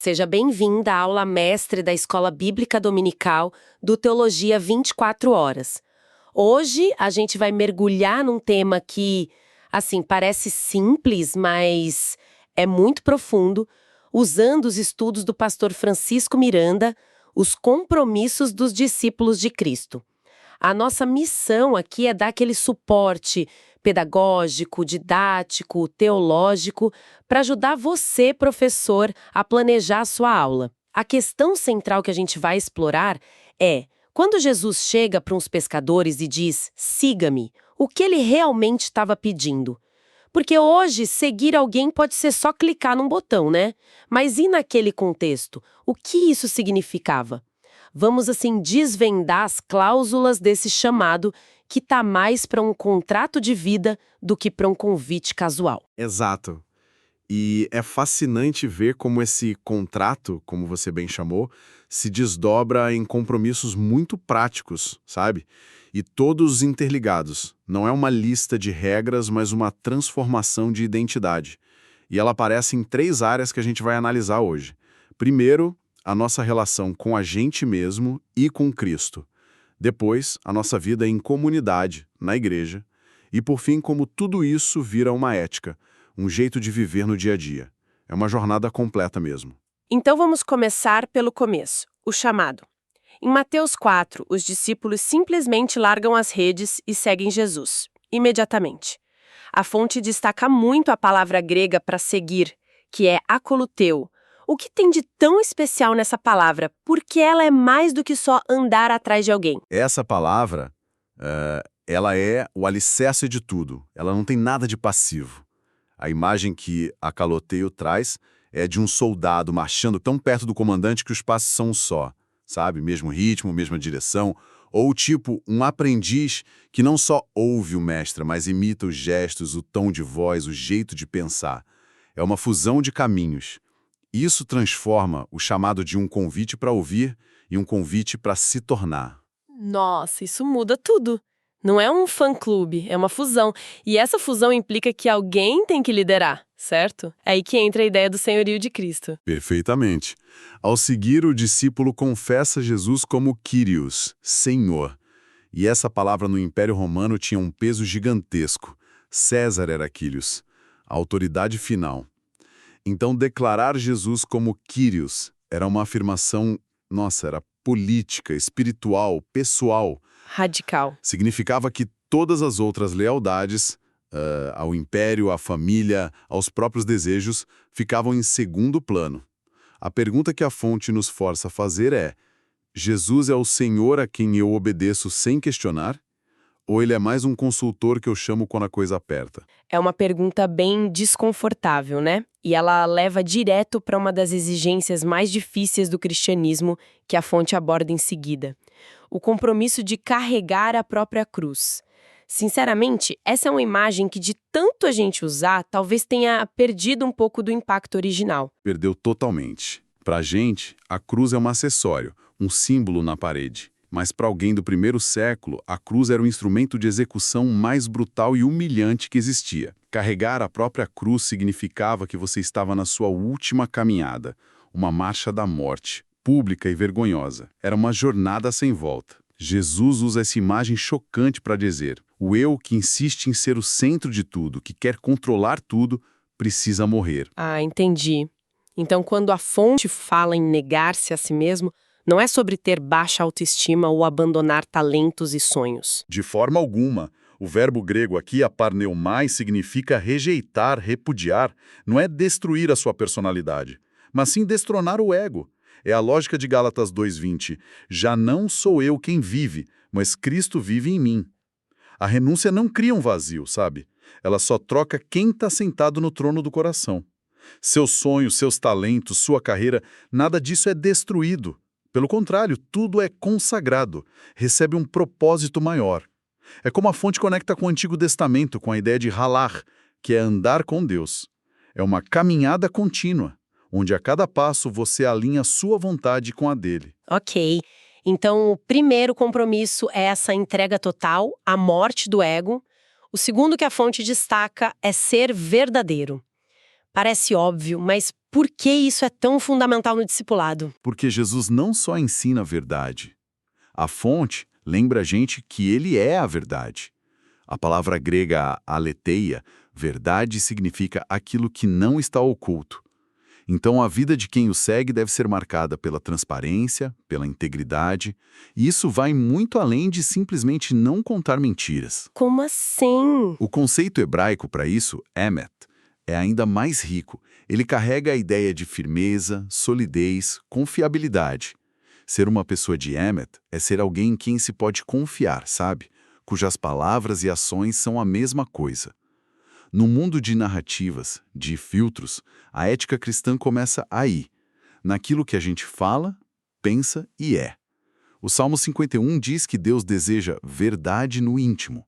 Seja bem-vinda à aula mestre da Escola Bíblica Dominical do Teologia 24 Horas. Hoje a gente vai mergulhar num tema que, assim, parece simples, mas é muito profundo, usando os estudos do pastor Francisco Miranda, os compromissos dos discípulos de Cristo. A nossa missão aqui é dar aquele suporte pedagógico, didático, teológico, para ajudar você, professor, a planejar a sua aula. A questão central que a gente vai explorar é: quando Jesus chega para uns pescadores e diz, siga-me, o que ele realmente estava pedindo? Porque hoje, seguir alguém pode ser só clicar num botão, né? Mas e naquele contexto? O que isso significava? Vamos, assim, desvendar as cláusulas desse chamado que tá mais para um contrato de vida do que para um convite casual. Exato. E é fascinante ver como esse contrato, como você bem chamou, se desdobra em compromissos muito práticos, sabe? E todos interligados. Não é uma lista de regras, mas uma transformação de identidade. E ela aparece em 3 áreas que a gente vai analisar hoje. Primeiro, a nossa relação com a gente mesmo e com Cristo. Depois, a nossa vida em comunidade, na igreja. E por fim, como tudo isso vira uma ética, um jeito de viver no dia a dia. É uma jornada completa mesmo. Então vamos começar pelo começo, o chamado. Em Mateus 4, os discípulos simplesmente largam as redes e seguem Jesus, imediatamente. A fonte destaca muito a palavra grega para seguir, que é akoluteu. O que tem de tão especial nessa palavra? Porque ela é mais do que só andar atrás de alguém. Essa palavra, ela é o alicerce de tudo. Ela não tem nada de passivo. A imagem que a caloteio traz é de um soldado marchando tão perto do comandante que os passos são um só, sabe? Mesmo ritmo, mesma direção. Ou tipo, um aprendiz que não só ouve o mestre, mas imita os gestos, o tom de voz, o jeito de pensar. É uma fusão de caminhos. Isso transforma o chamado de um convite para ouvir em um convite para se tornar. Nossa, isso muda tudo. Não é um fã-clube, é uma fusão. E essa fusão implica que alguém tem que liderar, certo? É aí que entra a ideia do senhorio de Cristo. Perfeitamente. Ao seguir, o discípulo confessa Jesus como Kyrios, Senhor. E essa palavra no Império Romano tinha um peso gigantesco. César era Kyrios, a autoridade final. Então, declarar Jesus como Kyrios era uma afirmação, era política, espiritual, pessoal. Radical. Significava que todas as outras lealdades, ao império, à família, aos próprios desejos, ficavam em segundo plano. A pergunta que a fonte nos força a fazer é: Jesus é o Senhor a quem eu obedeço sem questionar? Ou ele é mais um consultor que eu chamo quando a coisa aperta? É uma pergunta bem desconfortável, né? E ela leva direto para uma das exigências mais difíceis do cristianismo que a fonte aborda em seguida: o compromisso de carregar a própria cruz. Sinceramente, essa é uma imagem que, de tanto a gente usar, talvez tenha perdido um pouco do impacto original. Perdeu totalmente. Para a gente, a cruz é um acessório, um símbolo na parede. Mas para alguém do primeiro século, a cruz era o instrumento de execução mais brutal e humilhante que existia. Carregar a própria cruz significava que você estava na sua última caminhada, uma marcha da morte, pública e vergonhosa. Era uma jornada sem volta. Jesus usa essa imagem chocante para dizer: o eu que insiste em ser o centro de tudo, que quer controlar tudo, precisa morrer. Ah, entendi. Então, quando a fonte fala em negar-se a si mesmo, não é sobre ter baixa autoestima ou abandonar talentos e sonhos. De forma alguma. O verbo grego aqui, aparneumai, significa rejeitar, repudiar. Não é destruir a sua personalidade, mas sim destronar o ego. É a lógica de Gálatas 2:20. Já não sou eu quem vive, mas Cristo vive em mim. A renúncia não cria um vazio, sabe? Ela só troca quem está sentado no trono do coração. Seus sonhos, seus talentos, sua carreira, nada disso é destruído. Pelo contrário, tudo é consagrado, recebe um propósito maior. É como a fonte conecta com o Antigo Testamento, com a ideia de halar, que é andar com Deus. É uma caminhada contínua, onde a cada passo você alinha sua vontade com a dele. Ok. Então, o primeiro compromisso é essa entrega total, a morte do ego. O segundo que a fonte destaca é ser verdadeiro. Parece óbvio, mas Por que isso é tão fundamental no discipulado? Porque Jesus não só ensina a verdade. A fonte lembra a gente que ele é a verdade. A palavra grega aletheia, verdade, significa aquilo que não está oculto. Então, a vida de quem o segue deve ser marcada pela transparência, pela integridade, e isso vai muito além de simplesmente não contar mentiras. Como assim? O conceito hebraico para isso, emet, é ainda mais rico. Ele carrega a ideia de firmeza, solidez, confiabilidade. Ser uma pessoa de emet é ser alguém em quem se pode confiar, sabe? Cujas palavras e ações são a mesma coisa. No mundo de narrativas, de filtros, a ética cristã começa aí, naquilo que a gente fala, pensa e é. O Salmo 51 diz que Deus deseja verdade no íntimo.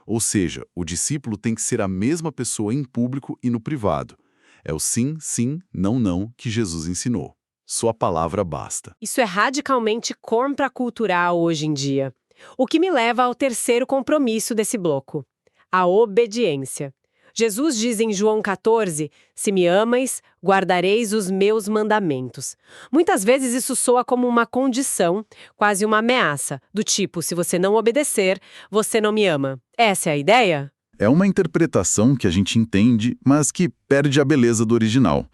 Ou seja, o discípulo tem que ser a mesma pessoa em público e no privado. É o sim, sim, não, não que Jesus ensinou. Sua palavra basta. Isso é radicalmente contracultural hoje em dia. O que me leva ao terceiro compromisso desse bloco: a obediência. Jesus diz em João 14, se me amais, guardareis os meus mandamentos. Muitas vezes isso soa como uma condição, quase uma ameaça, do tipo, se você não obedecer, você não me ama. Essa é a ideia? É uma interpretação que a gente entende, mas que perde a beleza do original.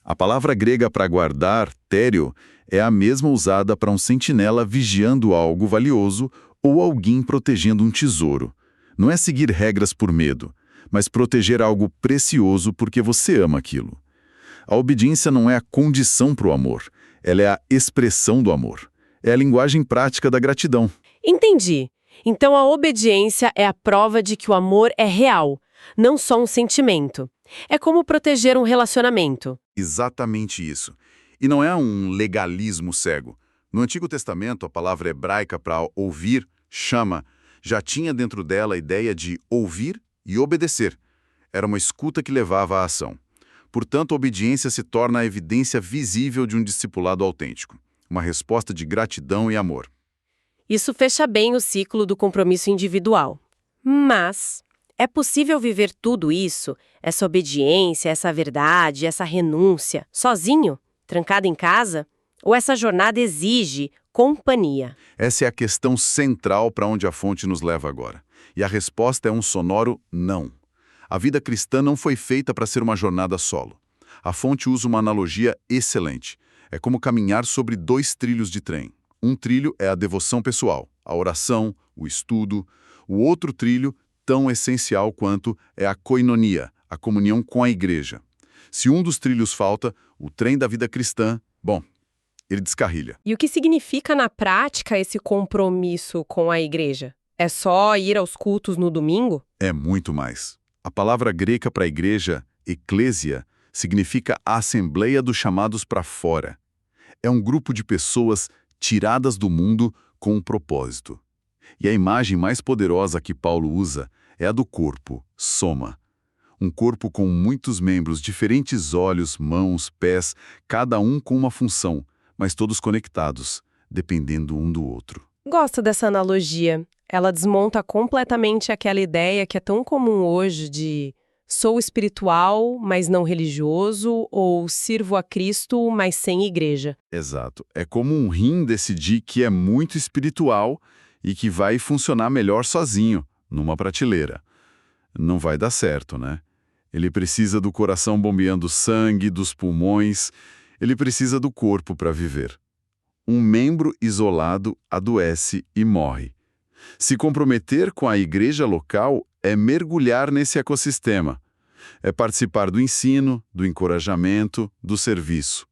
A palavra grega para guardar, tério, é a mesma usada para um sentinela vigiando algo valioso ou alguém protegendo um tesouro. Não é seguir regras por medo, mas proteger algo precioso porque você ama aquilo. A obediência não é a condição para o amor, ela é a expressão do amor. É a linguagem prática da gratidão. Entendi. Então a obediência é a prova de que o amor é real, não só um sentimento. É como proteger um relacionamento. Exatamente isso. E não é um legalismo cego. No Antigo Testamento, a palavra hebraica para ouvir, chama, já tinha dentro dela a ideia de ouvir e obedecer. Era uma escuta que levava à ação. Portanto, a obediência se torna a evidência visível de um discipulado autêntico. Uma resposta de gratidão e amor. Isso fecha bem o ciclo do compromisso individual. Mas é possível viver tudo isso, essa obediência, essa verdade, essa renúncia, sozinho, trancado em casa? Ou essa jornada exige companhia? Essa é a questão central para onde a fonte nos leva agora. E a resposta é um sonoro não. A vida cristã não foi feita para ser uma jornada solo. A fonte usa uma analogia excelente. É como caminhar sobre 2 trilhos de trem. Um trilho é a devoção pessoal, a oração, o estudo. O outro trilho, tão essencial quanto, é a koinonia, a comunhão com a igreja. Se um dos trilhos falta, o trem da vida cristã, bom, ele descarrilha. E o que significa na prática esse compromisso com a igreja? É só ir aos cultos no domingo? É muito mais. A palavra grega para igreja, eclésia, significa a assembleia dos chamados para fora. É um grupo de pessoas tiradas do mundo com um propósito. E a imagem mais poderosa que Paulo usa é a do corpo, soma. Um corpo com muitos membros, diferentes olhos, mãos, pés, cada um com uma função, mas todos conectados, dependendo um do outro. Gosto dessa analogia. Ela desmonta completamente aquela ideia que é tão comum hoje de sou espiritual, mas não religioso, ou sirvo a Cristo, mas sem igreja. Exato. É como um rim decidir que é muito espiritual e que vai funcionar melhor sozinho, numa prateleira. Não vai dar certo, né? Ele precisa do coração bombeando sangue, dos pulmões, ele precisa do corpo para viver. Um membro isolado adoece e morre. Se comprometer com a igreja local é mergulhar nesse ecossistema. É participar do ensino, do encorajamento, do serviço.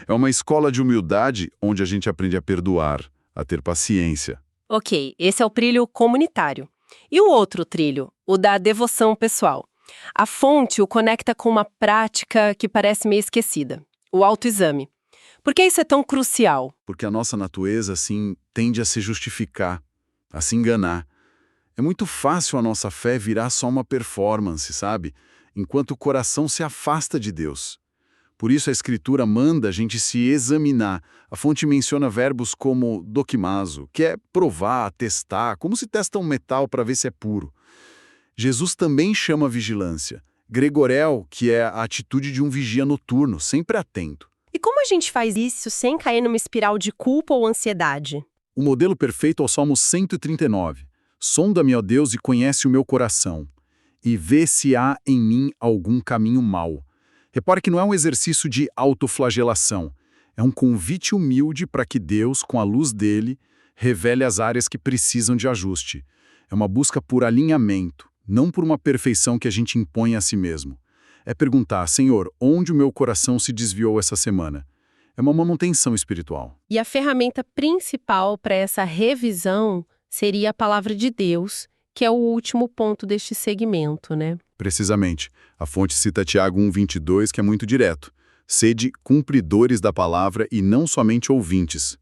É uma escola de humildade onde a gente aprende a perdoar, a ter paciência. Ok, esse é o trilho comunitário. E o outro trilho, o da devoção pessoal? A fonte o conecta com uma prática que parece meio esquecida, o autoexame. Por que isso é tão crucial? Porque a nossa natureza, assim, tende a se justificar, a se enganar. É muito fácil a nossa fé virar só uma performance, sabe? Enquanto o coração se afasta de Deus. Por isso a Escritura manda a gente se examinar. A fonte menciona verbos como dokimazo, que é provar, testar, como se testa um metal para ver se é puro. Jesus também chama vigilância. Gregorel, que é a atitude de um vigia noturno, sempre atento. E como a gente faz isso sem cair numa espiral de culpa ou ansiedade? O modelo perfeito é o Salmo 139. Sonda-me, ó Deus, e conhece o meu coração, e vê se há em mim algum caminho mau. Repare que não é um exercício de autoflagelação, é um convite humilde para que Deus, com a luz dele, revele as áreas que precisam de ajuste. É uma busca por alinhamento, não por uma perfeição que a gente impõe a si mesmo. É perguntar, Senhor, onde o meu coração se desviou essa semana? É uma manutenção espiritual. E a ferramenta principal para essa revisão seria a palavra de Deus, que é o último ponto deste segmento, né? Precisamente. A fonte cita Tiago 1,22, que é muito direto. Sede cumpridores da palavra e não somente ouvintes.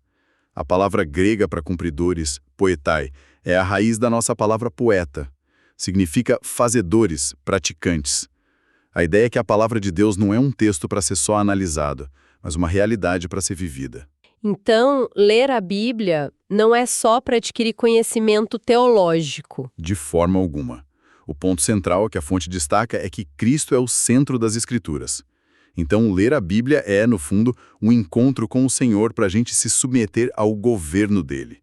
A palavra grega para cumpridores, poetai, é a raiz da nossa palavra poeta. Significa fazedores, praticantes. A ideia é que a palavra de Deus não é um texto para ser só analisado, mas uma realidade para ser vivida. Então, ler a Bíblia não é só para adquirir conhecimento teológico. De forma alguma. O ponto central que a fonte destaca é que Cristo é o centro das Escrituras. Então, ler a Bíblia é, no fundo, um encontro com o Senhor para a gente se submeter ao governo dele.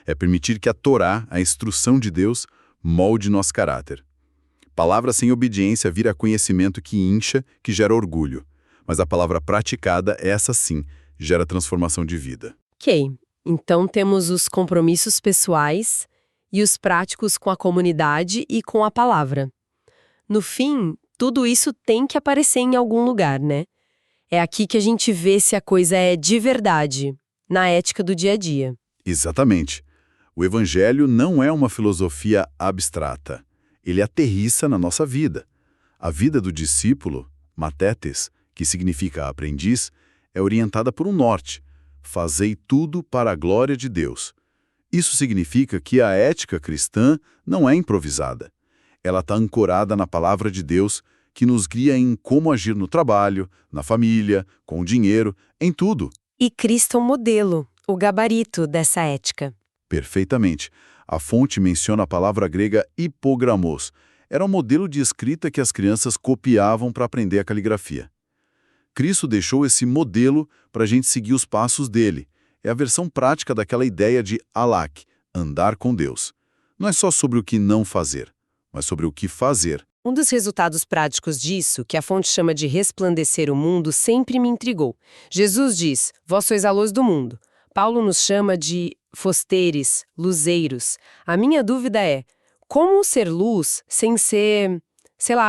É permitir que a Torá, a instrução de Deus, molde nosso caráter. Palavra sem obediência vira conhecimento que incha, que gera orgulho. Mas a palavra praticada, essa sim, gera transformação de vida. Ok, então temos os compromissos pessoais e os práticos com a comunidade e com a palavra. No fim, tudo isso tem que aparecer em algum lugar, né? É aqui que a gente vê se a coisa é de verdade, na ética do dia a dia. Exatamente. O Evangelho não é uma filosofia abstrata. Ele aterrissa na nossa vida. A vida do discípulo, matetes, que significa aprendiz, é orientada por um norte. Fazei tudo para a glória de Deus. Isso significa que a ética cristã não é improvisada. Ela está ancorada na palavra de Deus, que nos guia em como agir no trabalho, na família, com o dinheiro, em tudo. E Cristo é um modelo, o gabarito dessa ética. Perfeitamente. A fonte menciona a palavra grega hipogramos. Era um modelo de escrita que as crianças copiavam para aprender a caligrafia. Cristo deixou esse modelo para a gente seguir os passos dele. É a versão prática daquela ideia de halak, andar com Deus. Não é só sobre o que não fazer, mas sobre o que fazer. Um dos resultados práticos disso, que a fonte chama de resplandecer o mundo, sempre me intrigou. Jesus diz, vós sois a luz do mundo. Paulo nos chama de fosteres, luzeiros. A minha dúvida é, como ser luz sem ser,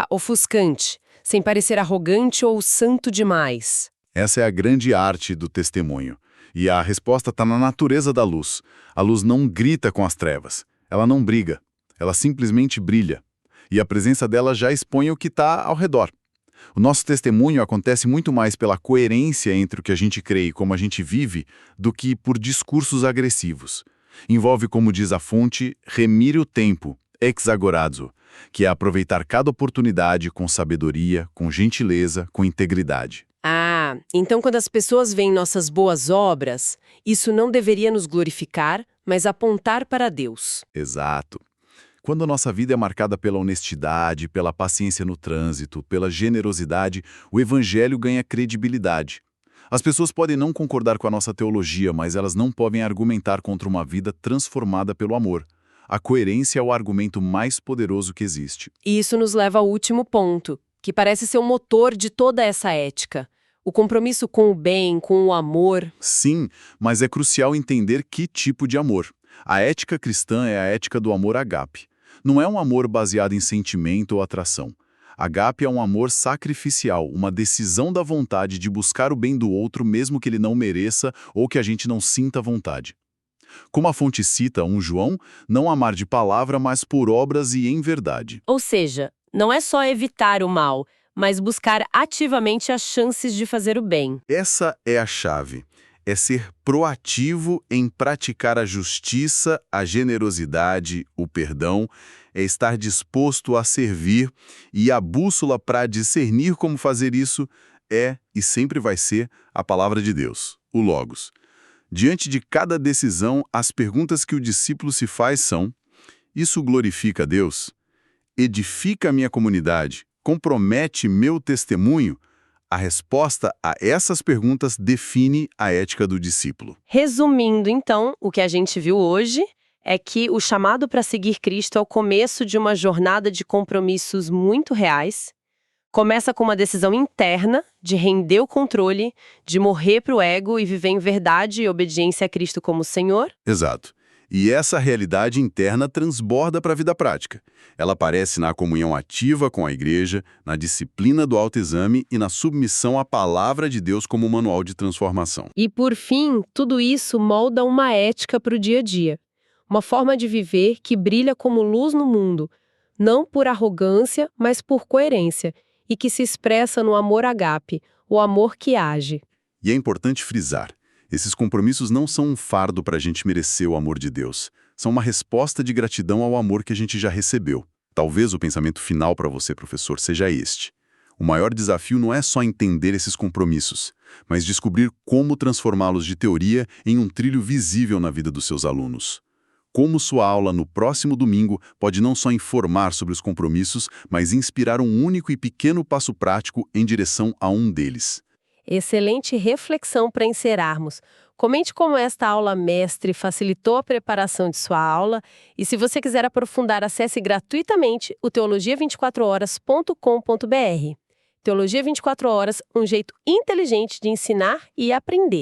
ofuscante, sem parecer arrogante ou santo demais? Essa é a grande arte do testemunho. E a resposta está na natureza da luz. A luz não grita com as trevas. Ela não briga. Ela simplesmente brilha. E a presença dela já expõe o que está ao redor. O nosso testemunho acontece muito mais pela coerência entre o que a gente crê e como a gente vive do que por discursos agressivos. Envolve, como diz a fonte, remir o tempo, exagorazo, que é aproveitar cada oportunidade com sabedoria, com gentileza, com integridade. Ah, então quando as pessoas veem nossas boas obras, isso não deveria nos glorificar, mas apontar para Deus. Exato. Quando a nossa vida é marcada pela honestidade, pela paciência no trânsito, pela generosidade, o Evangelho ganha credibilidade. As pessoas podem não concordar com a nossa teologia, mas elas não podem argumentar contra uma vida transformada pelo amor. A coerência é o argumento mais poderoso que existe. E isso nos leva ao último ponto, que parece ser o motor de toda essa ética. O compromisso com o bem, com o amor. Sim, mas é crucial entender que tipo de amor. A ética cristã é a ética do amor agape. Não é um amor baseado em sentimento ou atração. Agape é um amor sacrificial, uma decisão da vontade de buscar o bem do outro mesmo que ele não mereça ou que a gente não sinta vontade. Como a fonte cita 1 João, não amar de palavra, mas por obras e em verdade. Ou seja, não é só evitar o mal, mas buscar ativamente as chances de fazer o bem. Essa é a chave. É ser proativo em praticar a justiça, a generosidade, o perdão, é estar disposto a servir, e a bússola para discernir como fazer isso é e sempre vai ser a palavra de Deus, o Logos. Diante de cada decisão, as perguntas que o discípulo se faz são: isso glorifica a Deus? Edifica a minha comunidade? compromete meu testemunho? A resposta a essas perguntas define a ética do discípulo. Resumindo, então, o que a gente viu hoje é que o chamado para seguir Cristo é o começo de uma jornada de compromissos muito reais. Começa com uma decisão interna de render o controle, de morrer para o ego e viver em verdade e obediência a Cristo como Senhor. Exato. E essa realidade interna transborda para a vida prática. Ela aparece na comunhão ativa com a igreja, na disciplina do autoexame e na submissão à palavra de Deus como manual de transformação. E, por fim, tudo isso molda uma ética para o dia a dia. Uma forma de viver que brilha como luz no mundo, não por arrogância, mas por coerência, e que se expressa no amor ágape, o amor que age. E é importante frisar, esses compromissos não são um fardo para a gente merecer o amor de Deus. São uma resposta de gratidão ao amor que a gente já recebeu. Talvez o pensamento final para você, professor, seja este. O maior desafio não é só entender esses compromissos, mas descobrir como transformá-los de teoria em um trilho visível na vida dos seus alunos. Como sua aula no próximo domingo pode não só informar sobre os compromissos, mas inspirar um único e pequeno passo prático em direção a um deles. Excelente reflexão para encerrarmos. Comente como esta aula mestre facilitou a preparação de sua aula e se você quiser aprofundar, acesse gratuitamente o teologia24horas.com.br. Teologia 24 Horas, um jeito inteligente de ensinar e aprender.